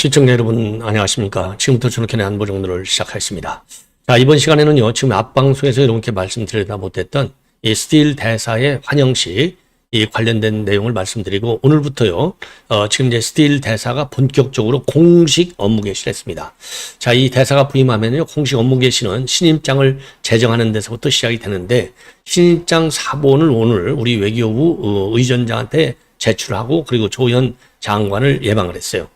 시청자 여러분 안녕하십니까. 지금부터 저녁의 안보 정도를 시작하겠습니다. 자, 이번 시간에는요, 지금 앞방송에서 이렇게 말씀드리다 못했던 이 스틸 대사의 환영식 이 관련된 내용을 말씀드리고, 오늘부터요, 지금 이제 스틸 대사가 본격적으로 공식 업무 개시를 했습니다. 자, 이 대사가 부임하면요, 공식 업무 개시는 신임장을 제정하는 데서부터 시작이 되는데, 신임장 사본을 오늘 우리 외교부 의전장한테 제출하고, 그리고 조현 장관을 예방을 했어요.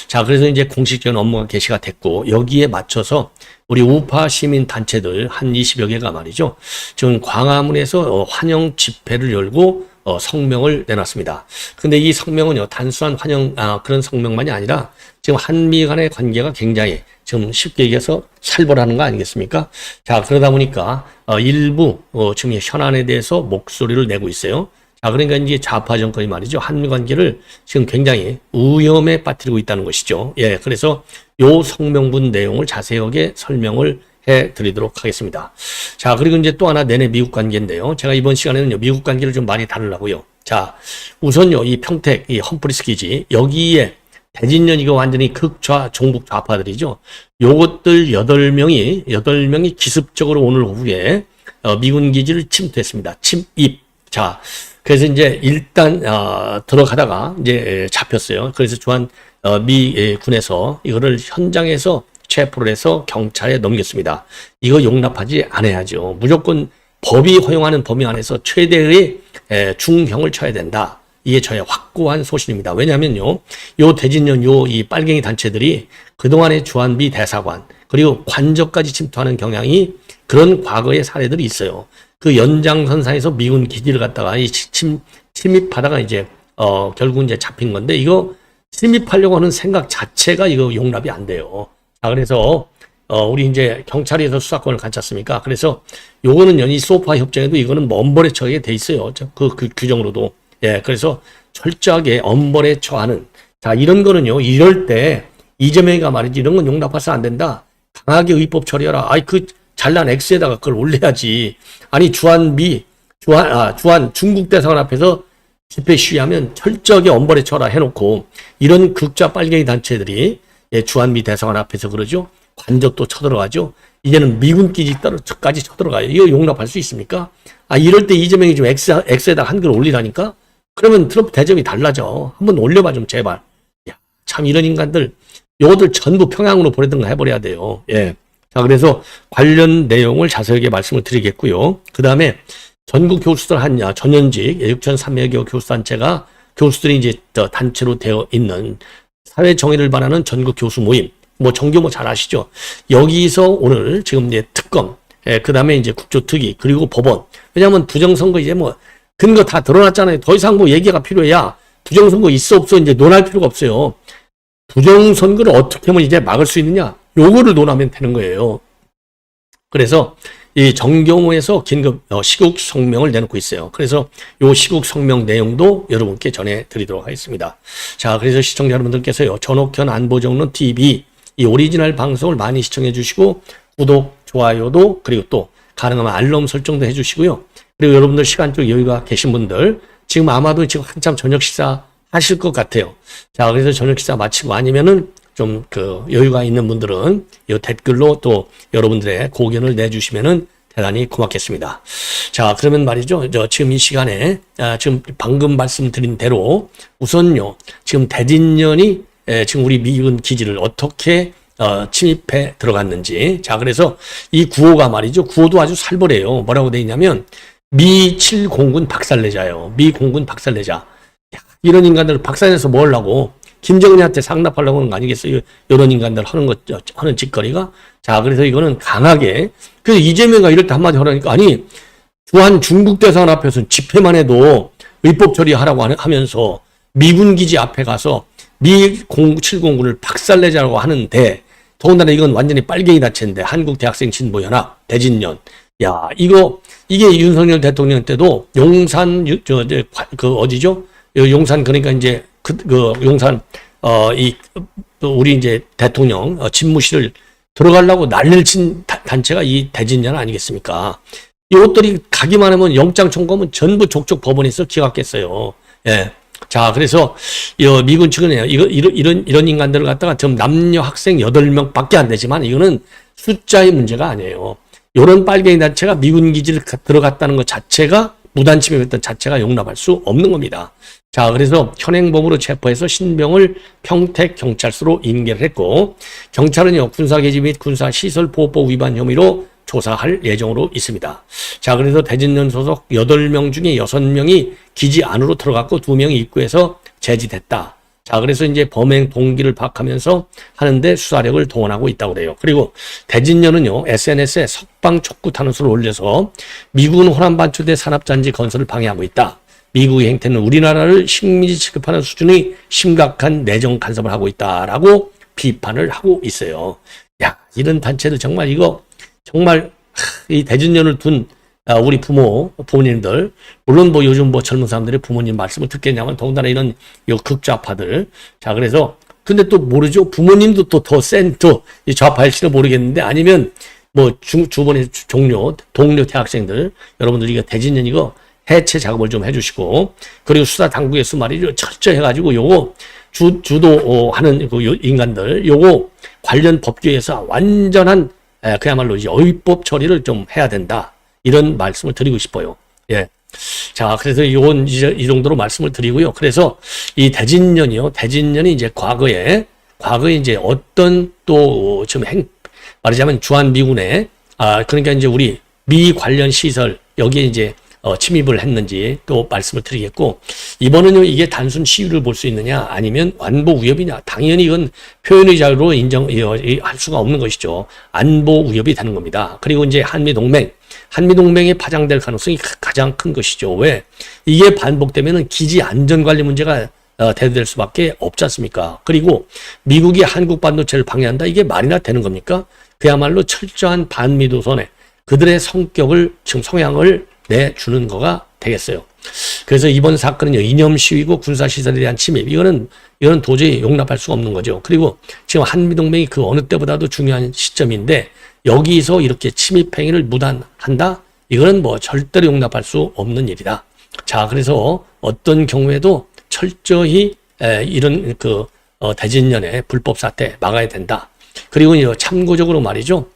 자, 그래서 이제 공식적인 업무가 개시가 됐고, 여기에 맞춰서 우리 우파 시민 단체들 한 20여 개가 말이죠, 지금 광화문에서 환영 집회를 열고 성명을 내놨습니다. 근데 이 성명은요, 단순한 그런 성명만이 아니라 지금 한미 간의 관계가 굉장히 지금 쉽게 얘기해서 살벌하는 거 아니겠습니까? 자, 그러다 보니까 일부 지금 현안에 대해서 목소리를 내고 있어요. 자, 그러니까 이제 좌파 정권이 말이죠, 한미 관계를 지금 굉장히 위험에 빠뜨리고 있다는 것이죠. 예, 그래서 요 성명문 내용을 자세하게 설명을 해 드리도록 하겠습니다. 자, 그리고 이제 또 하나 내내 미국 관계인데요. 제가 이번 시간에는요, 미국 관계를 좀 많이 다루려고요. 자, 우선요, 이 평택, 이 험프리스 기지, 여기에 대진년 이거 완전히 극좌, 종북 좌파들이죠. 요것들 8명이 기습적으로 오늘 오후에 미군 기지를 침투했습니다. 침입. 자, 그래서 이제 일단 들어가다가 이제 잡혔어요. 그래서 주한 미 군에서 이거를 현장에서 체포를 해서 경찰에 넘겼습니다. 이거 용납하지 않아야죠. 무조건 법이 허용하는 범위 안에서 최대의 중형을 쳐야 된다. 이게 저의 확고한 소신입니다. 왜냐면요, 요 대진년 이 빨갱이 단체들이 그동안의 주한미 대사관 그리고 관저까지 침투하는 경향이 그런 과거의 사례들이 있어요. 그 연장선상에서 미군 기지를 갖다가 침입하다가 이제 결국 이제 잡힌 건데, 이거 침입하려고 하는 생각 자체가 이거 용납이 안 돼요. 자, 그래서 우리 이제 경찰에서 수사권을 갖지 않습니까? 그래서 요거는 이 소파 협정에도 이거는 뭐 엄벌에 처하게 돼 있어요. 그 규정으로도. 예, 그래서 철저하게 엄벌에 처하는, 자, 이런 거는요, 이럴 때 이재명이가 말이지, 이런 건 용납해서 안 된다. 강하게 의법 처리하라. 아이, 그 잘난 X에다가 그걸 올려야지. 아니, 주한 중국 대사관 앞에서 집회 시위하면 철저하게 엄벌에 처하라 해놓고, 이런 극좌 빨갱이 단체들이 주한미 대사관 앞에서 그러죠. 관적도 쳐들어가죠. 이제는 미군 기지까지 쳐들어가요. 이거 용납할 수 있습니까? 아, 이럴 때 이재명이 좀 X에다 한글 올리라니까? 그러면 트럼프 대접이 달라져. 한번 올려봐 좀 제발. 야, 참 이런 인간들, 요것들 전부 평양으로 보내든가 해버려야 돼요. 예. 자, 그래서 관련 내용을 자세하게 말씀을 드리겠고요. 그 다음에 전국 교수들 전현직 6,300여 개 교수단체가 교수들이 이제 단체로 되어 있는 사회정의를 바라는 전국 교수 모임, 뭐 정교모 잘 아시죠? 여기서 오늘 지금 이제 특검, 그 다음에 이제 국조특위, 그리고 법원. 왜냐하면 부정선거 이제 뭐 근거 다 드러났잖아요. 더 이상 뭐 얘기가 필요해야 부정선거 있어 없어 이제 논할 필요가 없어요. 부정선거를 어떻게 하면 이제 막을 수 있느냐? 요거를 논하면 되는 거예요. 그래서 이 정교모에서 긴급 시국 성명을 내놓고 있어요. 그래서 요 시국 성명 내용도 여러분께 전해드리도록 하겠습니다. 자, 그래서 시청자 여러분들께서요, 전옥현 안보정론 TV 이 오리지널 방송을 많이 시청해 주시고, 구독, 좋아요도, 그리고 또 가능하면 알람 설정도 해주시고요. 그리고 여러분들 시간적 여유가 계신 분들, 지금 아마도 지금 한참 저녁 식사 하실 것 같아요. 자, 그래서 저녁 식사 마치고 아니면은 좀 여유가 있는 분들은 이 댓글로 또 여러분들의 고견을 내주시면은 대단히 고맙겠습니다. 자, 그러면 말이죠. 지금 이 시간에, 지금 방금 말씀드린 대로 우선요, 지금 대진년이 지금 우리 미군 기지를 어떻게 침입해 들어갔는지. 자, 그래서 이 구호가 말이죠. 구호도 아주 살벌해요. 뭐라고 돼 있냐면, 미 7공군 박살내자요. 미 공군 박살내자. 이런 인간들 박살내서 뭐 하려고? 김정은한테 상납하려고 하는 거 아니겠어요? 이런 인간들 하는 짓거리가. 자, 그래서 이거는 강하게. 그래서 이재명이 이럴 때 한마디 하라니까, 아니, 주한 중국 대사관 앞에서 집회만 해도 의법 처리하라고 하면서 미군 기지 앞에 가서 미 7공군을 박살내자고 하는데, 더군다나 이건 완전히 빨갱이 단체인데, 한국 대학생 진보연합, 대진년. 야, 이게 윤석열 대통령 때도 용산, 어디죠? 용산, 그러니까 이제, 용산, 우리 이제 대통령, 집무실을 들어가려고 난리를 친 단체가 이 대진년 아니겠습니까? 이것들이 가기만 하면 영장 청구하면 전부 족족 법원에서 기각했어요. 예. 자, 그래서 미군 측은요, 이런 인간들을 갖다가 좀 남녀 학생 8명밖에 안 되지만 이거는 숫자의 문제가 아니에요. 이런 빨갱이 단체가 미군 기지를 들어갔다는 것 자체가 무단 침입했던 자체가 용납할 수 없는 겁니다. 자, 그래서 현행범으로 체포해서 신병을 평택경찰서로 인계를 했고, 경찰은요, 군사계지 및 군사시설보호법 위반 혐의로 조사할 예정으로 있습니다. 자, 그래서 대진년 소속 8명 중에 6명이 기지 안으로 들어갔고 2명이 입구에서 제지됐다. 자, 그래서 이제 범행 동기를 파악하면서 하는데 수사력을 동원하고 있다고 그래요. 그리고 대진년은요, SNS에 석방 촉구 탄원서를 올려서 미국은 호남반도대 산업단지 건설을 방해하고 있다. 미국의 행태는 우리나라를 식민지 취급하는 수준의 심각한 내정 간섭을 하고 있다라고 비판을 하고 있어요. 야, 이런 단체들 정말 정말 이 대진년을 둔 우리 부모님들, 물론 뭐 요즘 뭐 젊은 사람들이 부모님 말씀을 듣겠냐면 더군다나 이런 극좌파들. 자, 그래서 근데 또 모르죠. 부모님도 또 더 센 이 좌파일지도 모르겠는데, 아니면 뭐 주변의 동료 대학생들, 여러분들 이거 대진년 이거 해체 작업을 좀 해주시고, 그리고 수사 당국에서 말이죠, 철저히 해가지고 요거 주도하는 그 인간들 요거 관련 법규에서 완전한 그야말로 이제 어휘법 처리를 좀 해야 된다. 이런 말씀을 드리고 싶어요. 예. 자, 그래서 이 정도로 말씀을 드리고요. 그래서 이 대진년이 이제 과거에 이제 어떤 또 좀 말하자면 주한미군의, 그러니까 이제 우리 미 관련 시설, 여기에 이제 침입을 했는지 또 말씀을 드리겠고, 이번은요, 이게 단순 시위를 볼 수 있느냐, 아니면 안보 위협이냐. 당연히 이건 표현의 자유로 인정할 수가 없는 것이죠. 안보 위협이 되는 겁니다. 그리고 이제 한미동맹에 파장될 가능성이 가장 큰 것이죠. 왜? 이게 반복되면은 기지 안전관리 문제가 대두될 수밖에 없지 않습니까? 그리고 미국이 한국 반도체를 방해한다. 이게 말이나 되는 겁니까? 그야말로 철저한 반미도선에 그들의 성향을 내주는 거가 되겠어요. 그래서 이번 사건은요, 이념 시위고 군사시설에 대한 침입, 이거는 도저히 용납할 수가 없는 거죠. 그리고 지금 한미동맹이 그 어느 때보다도 중요한 시점인데, 여기서 이렇게 침입 행위를 무단한다? 이거는 뭐 절대로 용납할 수 없는 일이다. 자, 그래서 어떤 경우에도 철저히 이런 대진년의 불법 사태 막아야 된다. 그리고 참고적으로 말이죠.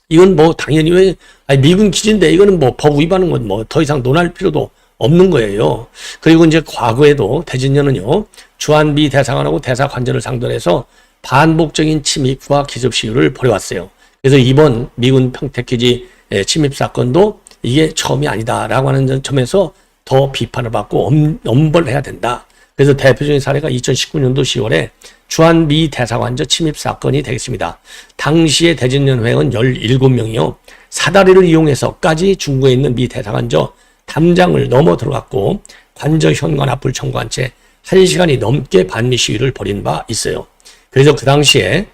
이건 뭐 당연히 미군 기지인데 이거는 뭐 법 위반은 건 뭐 더 이상 논할 필요도 없는 거예요. 그리고 이제 과거에도 대진년은요, 주한미 대사관하고 대사관전을 상대로 해서 반복적인 침입과 기습 시위를 벌여왔어요. 그래서 이번 미군 평택기지 침입 사건도 이게 처음이 아니다라고 하는 점에서 더 비판을 받고 엄벌해야 된다. 그래서 대표적인 사례가 2019년도 10월에 주한미 대사관저 침입 사건이 되겠습니다. 당시에 대진년 회원은 17명이요. 사다리를 이용해서까지 중국에 있는 미 대사관저 담장을 넘어 들어갔고, 관저 현관 앞을 청구한 채 1시간이 넘게 반미 시위를 벌인 바 있어요. 그래서 그 당시에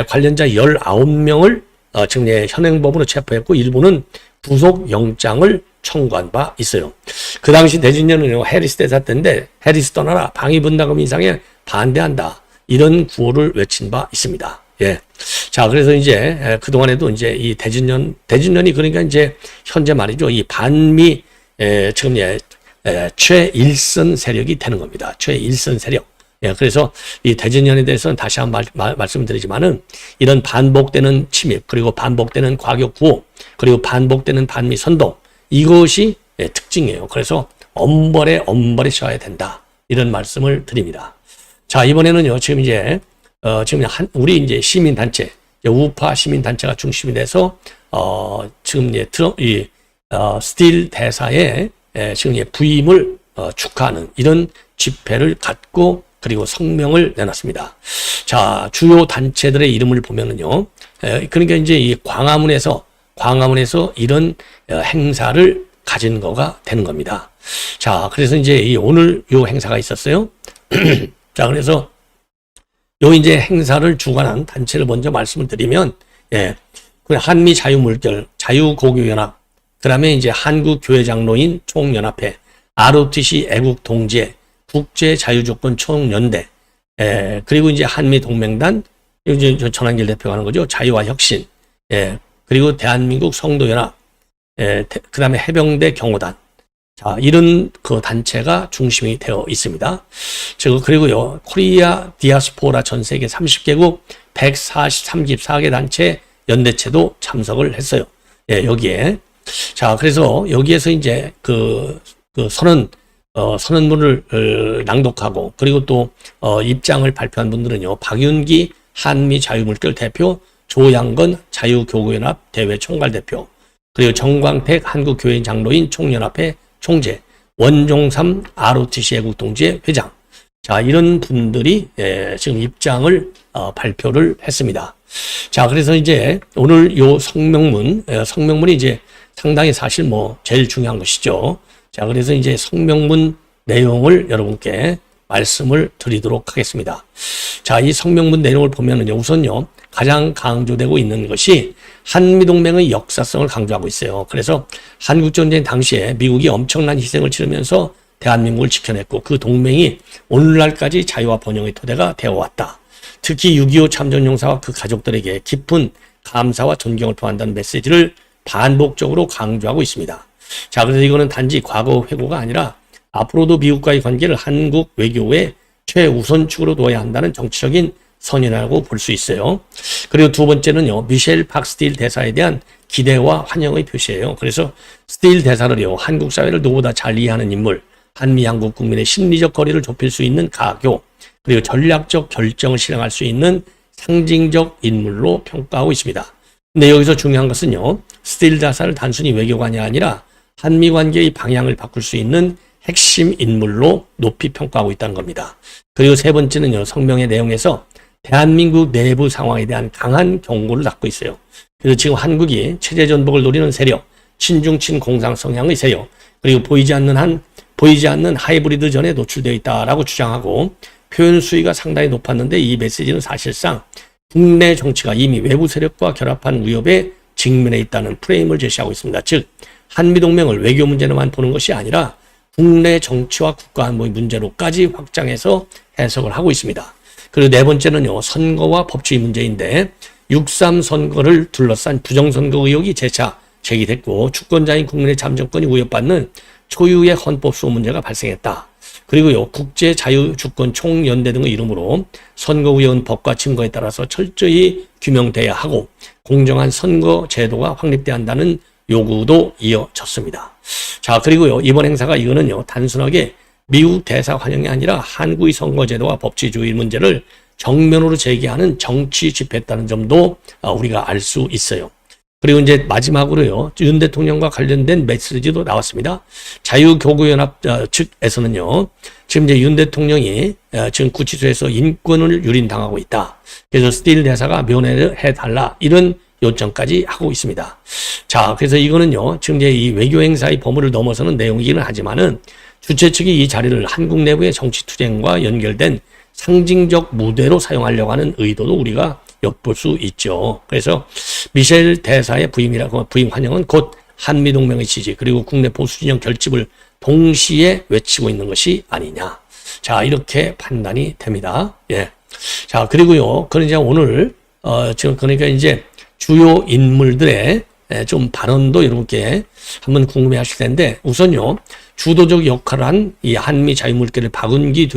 관련자 19명을 지금 현행범으로 체포했고, 일부는 구속영장을 청구한 바 있어요. 그 당시 대진년은 해리스 대사 때인데, 해리스 떠나라, 방위분담금 인상에 반대한다, 이런 구호를 외친 바 있습니다. 예. 자, 그래서 이제 그동안에도 이제 이 대진년이 그러니까 이제 현재 말이죠, 이 반미 지금 최일선 세력이 되는 겁니다. 최일선 세력. 예, 그래서 이 대진년에 대해서는 다시 한번 말씀드리지만은, 이런 반복되는 침입, 그리고 반복되는 과격 구호, 그리고 반복되는 반미 선동, 이것이 특징이에요. 그래서 엄벌에 셔야 된다, 이런 말씀을 드립니다. 자, 이번에는요, 지금 우리 이제 시민단체, 우파 시민단체가 중심이 돼서, 지금 스틸 대사의 지금 부임을 축하하는 이런 집회를 갖고, 그리고 성명을 내놨습니다. 자, 주요 단체들의 이름을 보면은요, 그러니까 이제 이 광화문에서 이런 행사를 가진 거가 되는 겁니다. 자, 그래서 이제 오늘 요 행사가 있었어요. 자, 그래서 요 이제 행사를 주관한 단체를 먼저 말씀을 드리면, 한미 자유물결, 자유고교연합, 그 다음에 이제 한국교회장로인 총연합회, ROTC 애국동지회, 국제자유조건 총연대, 그리고 이제 한미동맹단, 이제 전한길 대표가 하는 거죠. 자유와 혁신, 그리고 대한민국 성도연합, 그 다음에 해병대 경호단, 자, 이런 그 단체가 중심이 되어 있습니다. 그리고요, 코리아 디아스포라 전 세계 30개국 134개 단체 연대체도 참석을 했어요. 예, 여기에. 자, 그래서 여기에서 이제 그 선언문을 낭독하고, 그리고 또, 입장을 발표한 분들은요, 박윤기 한미 자유물결 대표, 조양건 자유교구연합 대외 총괄 대표, 그리고 정광택 한국교회인 장로인 총연합회 총재, 원종삼 ROTC 애국동지회 회장. 자, 이런 분들이 지금 입장을 발표를 했습니다. 자, 그래서 이제 오늘 요 성명문이 이제 상당히 사실 뭐 제일 중요한 것이죠. 자, 그래서 이제 성명문 내용을 여러분께 말씀을 드리도록 하겠습니다. 자, 이 성명문 내용을 보면은요, 우선요, 가장 강조되고 있는 것이 한미동맹의 역사성을 강조하고 있어요. 그래서 한국전쟁 당시에 미국이 엄청난 희생을 치르면서 대한민국을 지켜냈고, 그 동맹이 오늘날까지 자유와 번영의 토대가 되어왔다. 특히 6.25 참전용사와 그 가족들에게 깊은 감사와 존경을 표한다는 메시지를 반복적으로 강조하고 있습니다. 자, 그래서 이거는 단지 과거 회고가 아니라 앞으로도 미국과의 관계를 한국 외교의 최우선축으로 둬야 한다는 정치적인 선언이라고 볼 수 있어요. 그리고 두 번째는요, 미셸 박 스틸 대사에 대한 기대와 환영의 표시예요. 그래서 스틸 대사를요, 한국 사회를 누구보다 잘 이해하는 인물, 한미 양국 국민의 심리적 거리를 좁힐 수 있는 가교, 그리고 전략적 결정을 실행할 수 있는 상징적 인물로 평가하고 있습니다. 근데 여기서 중요한 것은요, 스틸 대사를 단순히 외교관이 아니라 한미 관계의 방향을 바꿀 수 있는 핵심 인물로 높이 평가하고 있다는 겁니다. 그리고 세 번째는요, 성명의 내용에서 대한민국 내부 상황에 대한 강한 경고를 담고 있어요. 그래서 지금 한국이 체제 전복을 노리는 세력, 친중 친공상 성향의 세력, 그리고 보이지 않는 하이브리드 전에 노출되어 있다라고 주장하고, 표현 수위가 상당히 높았는데 이 메시지는 사실상 국내 정치가 이미 외부 세력과 결합한 위협에 직면해 있다는 프레임을 제시하고 있습니다. 즉, 한미동맹을 외교 문제로만 보는 것이 아니라 국내 정치와 국가 안보의 문제로까지 확장해서 해석을 하고 있습니다. 그리고 네 번째는요, 선거와 법치의 문제인데 6.3 선거를 둘러싼 부정선거 의혹이 재차 제기됐고, 주권자인 국민의 참정권이 위협받는 초유의 헌법수호 문제가 발생했다. 그리고요, 국제자유주권 총연대 등의 이름으로 선거구역은 법과 증거에 따라서 철저히 규명돼야 하고 공정한 선거 제도가 확립돼야 한다는 요구도 이어졌습니다. 자, 그리고요, 이번 행사가 이거는요, 단순하게 미국 대사 환영이 아니라 한국의 선거제도와 법치주의 문제를 정면으로 제기하는 정치 집회였다는 점도 우리가 알 수 있어요. 그리고 이제 마지막으로요, 윤 대통령과 관련된 메시지도 나왔습니다. 자유교구연합 측에서는요, 지금 이제 윤 대통령이 지금 구치소에서 인권을 유린당하고 있다. 그래서 스틸 대사가 면회를 해달라, 이런 요청까지 하고 있습니다. 자, 그래서 이거는요, 지금 이제 이 외교 행사의 범위를 넘어서는 내용이기는 하지만은 주최 측이 이 자리를 한국 내부의 정치 투쟁과 연결된 상징적 무대로 사용하려고 하는 의도도 우리가 엿볼 수 있죠. 그래서 미셸 대사의 부임 환영은 곧 한미동맹의 지지, 그리고 국내 보수 진영 결집을 동시에 외치고 있는 것이 아니냐. 자, 이렇게 판단이 됩니다. 예. 자, 그리고요, 그러니까 오늘 지금 그러니까 이제 주요 인물들의 좀 발언도 여러분께 한번 궁금해 하실 텐데, 우선요, 주도적 역할을 한 이 한미 자유물결의 박윤기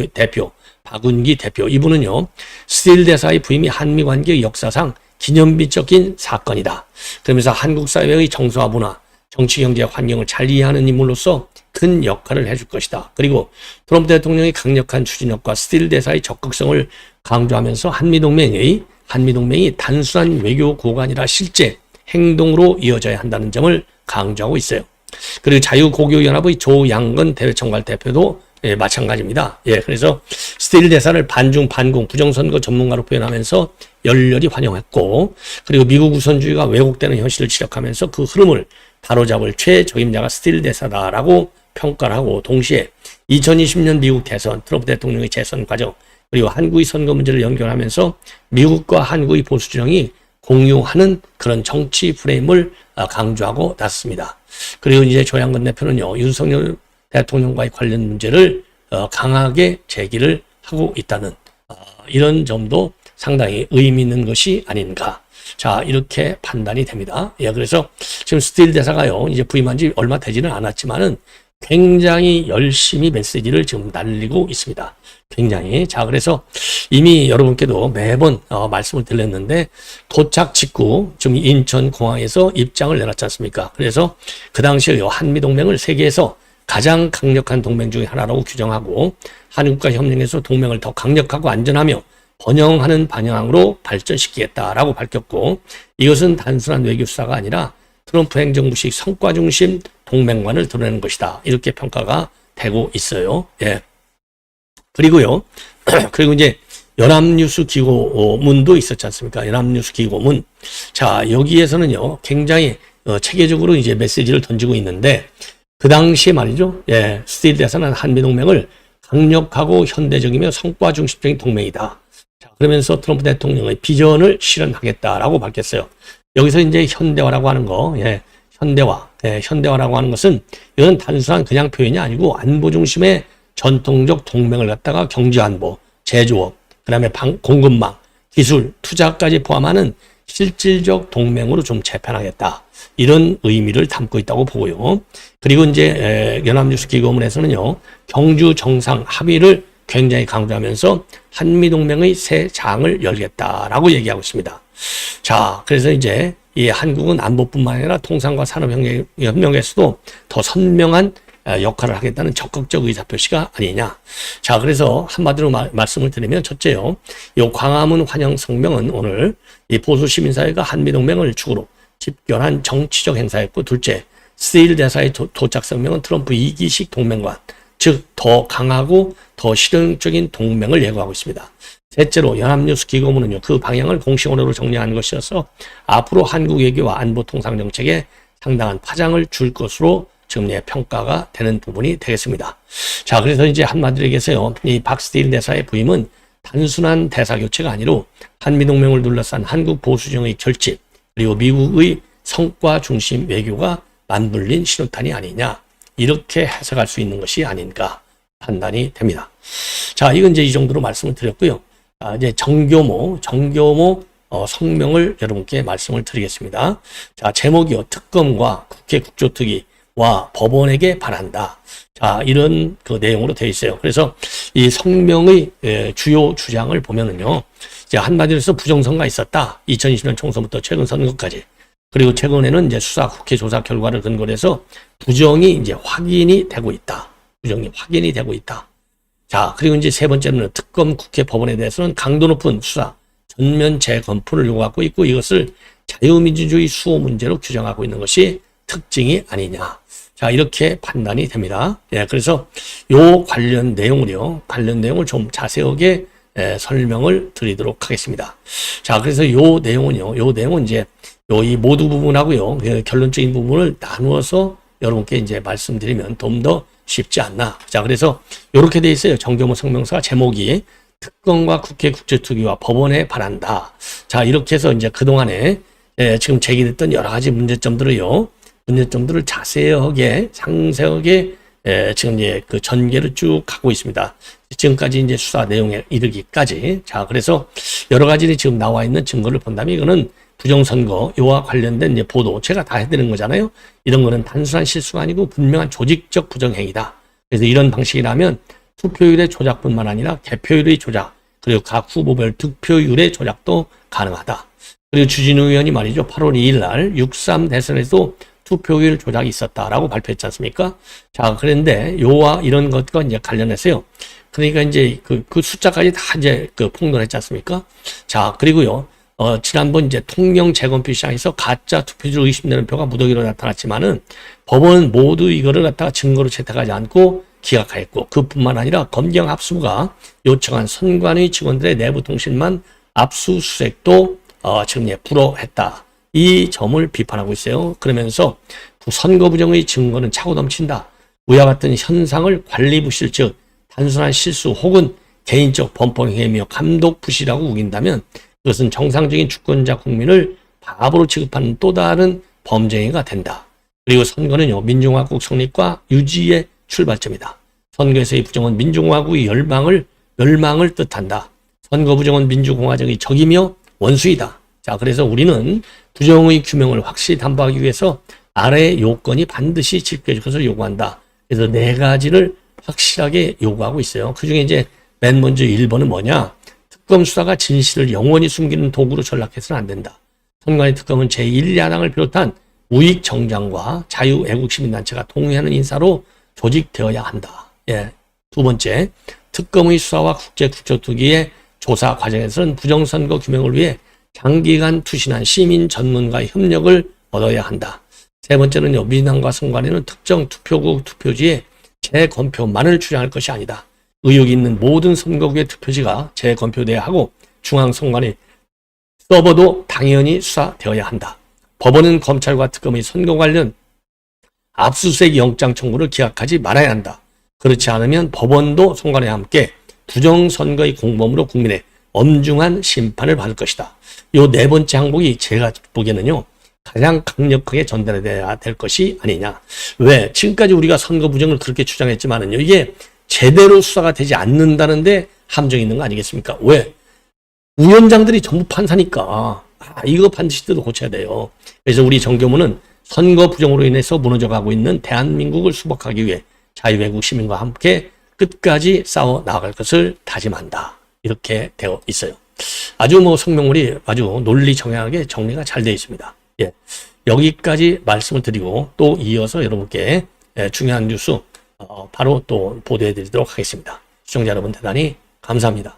대표, 이분은요, 스틸 대사의 부임이 한미 관계의 역사상 기념비적인 사건이다. 그러면서 한국 사회의 정서와 문화, 정치 경제적 환경을 잘 이해하는 인물로서 큰 역할을 해줄 것이다. 그리고 트럼프 대통령의 강력한 추진력과 스틸 대사의 적극성을 강조하면서 한미동맹이 단순한 외교 구호가 아니라 실제 행동으로 이어져야 한다는 점을 강조하고 있어요. 그리고 자유고교연합의 조양건 대외총괄 대표도 마찬가지입니다. 예, 그래서 스틸 대사를 반중 반공 부정선거 전문가로 표현하면서 열렬히 환영했고, 그리고 미국 우선주의가 왜곡되는 현실을 지적하면서 그 흐름을 바로잡을 최적임자가 스틸 대사다라고 평가를 하고, 동시에 2020년 미국 대선, 트럼프 대통령의 재선 과정, 그리고 한국의 선거 문제를 연결하면서 미국과 한국의 보수 진영이 공유하는 그런 정치 프레임을 강조하고 났습니다. 그리고 이제 조양건 대표는요, 윤석열 대통령과의 관련 문제를 강하게 제기를 하고 있다는 이런 점도 상당히 의미 있는 것이 아닌가. 자, 이렇게 판단이 됩니다. 예, 그래서 지금 스틸 대사가요, 이제 부임한 지 얼마 되지는 않았지만은 굉장히 열심히 메시지를 지금 날리고 있습니다. 굉장히. 자, 그래서 이미 여러분께도 매번 말씀을 드렸는데 도착 직후 지금 인천공항에서 입장을 내놨지 않습니까? 그래서 그 당시에 한미동맹을 세계에서 가장 강력한 동맹 중에 하나라고 규정하고 한국과 협력해서 동맹을 더 강력하고 안전하며 번영하는 방향으로 발전시키겠다라고 밝혔고 이것은 단순한 외교수사가 아니라 트럼프 행정부식 성과 중심 동맹관을 드러내는 것이다. 이렇게 평가가 되고 있어요. 예. 그리고요. 그리고 이제 연합뉴스 기고문도 있었지 않습니까? 연합뉴스 기고문. 자, 여기에서는요. 굉장히 체계적으로 이제 메시지를 던지고 있는데 그 당시에 말이죠. 예. 스틸 대사는 한미동맹을 강력하고 현대적이며 성과 중심적인 동맹이다. 자, 그러면서 트럼프 대통령의 비전을 실현하겠다라고 밝혔어요. 여기서 이제 현대화라고 하는 거, 예, 현대화, 예, 현대화라고 하는 것은 이건 단순한 그냥 표현이 아니고 안보 중심의 전통적 동맹을 갖다가 경제안보, 제조업, 그다음에 공급망, 기술, 투자까지 포함하는 실질적 동맹으로 좀 재편하겠다. 이런 의미를 담고 있다고 보고요. 그리고 이제 연합뉴스 기고문에서는요, 경주 정상 합의를 굉장히 강조하면서 한미동맹의 새 장을 열겠다라고 얘기하고 있습니다. 자, 그래서 이제 이 한국은 안보뿐만 아니라 통상과 산업협력에서도 더 선명한 역할을 하겠다는 적극적 의사표시가 아니냐. 자, 그래서 한마디로 말씀을 드리면 첫째요. 이 광화문 환영 성명은 오늘 이 보수 시민사회가 한미동맹을 축으로 집결한 정치적 행사였고, 둘째, 스틸 대사의 도착 성명은 트럼프 2기식 동맹관, 즉 더 강하고 더 실용적인 동맹을 예고하고 있습니다. 셋째로 연합뉴스 기고문은요, 그 방향을 공식 언어로 정리한 것이어서 앞으로 한국 외교와 안보 통상 정책에 상당한 파장을 줄 것으로 지금 평가가 되는 부분이 되겠습니다. 자, 그래서 이제 한마디로 얘기해서요, 이 박스틸 대사의 부임은 단순한 대사 교체가 아니라 한미동맹을 둘러싼 한국 보수정의 결집, 그리고 미국의 성과 중심 외교가 맞물린 신호탄이 아니냐, 이렇게 해석할 수 있는 것이 아닌가 판단이 됩니다. 자, 이건 이제 이 정도로 말씀을 드렸고요. 이제 정교모 성명을 여러분께 말씀을 드리겠습니다. 자, 제목이요. 특검과 국회 국조특위와 법원에게 바란다. 자, 이런 그 내용으로 되어 있어요. 그래서 이 성명의 주요 주장을 보면은요, 이제 한마디로 해서 부정선거가 있었다. 2020년 총선부터 최근 선거까지. 그리고 최근에는 이제 수사 국회 조사 결과를 근거로 해서 부정이 이제 확인이 되고 있다. 부정이 확인이 되고 있다. 자, 그리고 이제 세 번째로는 특검 국회 법원에 대해서는 강도 높은 수사, 전면 재검토를 요구하고 있고 이것을 자유민주주의 수호 문제로 규정하고 있는 것이 특징이 아니냐. 자, 이렇게 판단이 됩니다. 예, 그래서 요 관련 내용을 좀 자세하게 설명을 드리도록 하겠습니다. 자, 그래서 요 내용은 이제 이 모두 부분하고요, 결론적인 부분을 나누어서 여러분께 이제 말씀드리면 좀 더 쉽지 않나. 자, 그래서 이렇게 돼 있어요. 정교모 성명서 제목이 특검과 국회 국제특위와 법원에 바란다. 자, 이렇게 해서 이제 그동안에 지금 제기됐던 여러 가지 문제점들을 자세하게, 상세하게 지금 이제 그 전개를 쭉 하고 있습니다. 지금까지 이제 수사 내용에 이르기까지. 자, 그래서 여러 가지 지금 나와 있는 증거를 본다면 이거는 부정선거, 이와 관련된 이제 보도, 제가 다 해드리는 거잖아요. 이런 거는 단순한 실수가 아니고 분명한 조직적 부정행위다. 그래서 이런 방식이라면 투표율의 조작뿐만 아니라 개표율의 조작, 그리고 각 후보별 득표율의 조작도 가능하다. 그리고 주진우 의원이 말이죠, 8월 2일 날 6.3 대선에도 투표율 조작이 있었다라고 발표했지 않습니까? 자, 그런데 요와 이런 것과 이제 관련해서요. 그러니까 이제 그 숫자까지 다 이제 폭로했지 않습니까? 자, 그리고요. 지난번 이제 통영 재검표 시장에서 가짜 투표지로 의심되는 표가 무더기로 나타났지만은 법원은 모두 이거를 갖다가 증거로 채택하지 않고 기각하였고, 그뿐만 아니라 검경 압수부가 요청한 선관위 직원들의 내부 통신만 압수수색도 지금 불허했다. 이 점을 비판하고 있어요. 그러면서 선거 부정의 증거는 차고 넘친다. 위와 같은 현상을 관리 부실, 즉 단순한 실수 혹은 개인적 범법 행위며 감독 부실이라고 우긴다면 그것은 정상적인 주권자 국민을 바보로 취급하는 또 다른 범죄가 된다. 그리고 선거는요, 민주공화국 성립과 유지의 출발점이다. 선거에서의 부정은 민주공화국의 멸망을 뜻한다. 선거 부정은 민주공화정의 적이며 원수이다. 자, 그래서 우리는 부정의 규명을 확실히 담보하기 위해서 아래의 요건이 반드시 지켜질 것을 요구한다. 그래서 네 가지를 확실하게 요구하고 있어요. 그중에 이제 맨 먼저 1번은 뭐냐? 특검 수사가 진실을 영원히 숨기는 도구로 전락해서는 안 된다. 선관위 특검은 제1야당을 비롯한 우익 정당과 자유애국시민단체가 동의하는 인사로 조직되어야 한다. 예. 두 번째, 특검의 수사와 국제투기의 조사 과정에서는 부정선거 규명을 위해 장기간 투신한 시민 전문가의 협력을 얻어야 한다. 세 번째는요, 민주당과 선관위는 특정 투표국 투표지에 재검표만을 주장할 것이 아니다. 의혹이 있는 모든 선거구의 투표지가 재검표돼야 하고 중앙선관위 서버도 당연히 수사되어야 한다. 법원은 검찰과 특검의 선거 관련 압수수색 영장 청구를 기각하지 말아야 한다. 그렇지 않으면 법원도 선관위와 함께 부정선거의 공범으로 국민의 엄중한 심판을 받을 것이다. 이 네 번째 항목이 제가 보기에는요, 가장 강력하게 전달돼야 될 것이 아니냐. 왜? 지금까지 우리가 선거 부정을 그렇게 주장했지만은요, 이게 제대로 수사가 되지 않는다는데 함정이 있는 거 아니겠습니까? 왜? 위원장들이 전부 판사니까 이거 반드시 뜯어 고쳐야 돼요. 그래서 우리 정교문은 선거 부정으로 인해서 무너져가고 있는 대한민국을 수복하기 위해 자유애국 시민과 함께 끝까지 싸워 나아갈 것을 다짐한다. 이렇게 되어 있어요. 아주 성명물이 아주 논리정연하게 정리가 잘 되어 있습니다. 예, 여기까지 말씀을 드리고 또 이어서 여러분께 중요한 뉴스 바로 또 보도해 드리도록 하겠습니다. 시청자 여러분 대단히 감사합니다.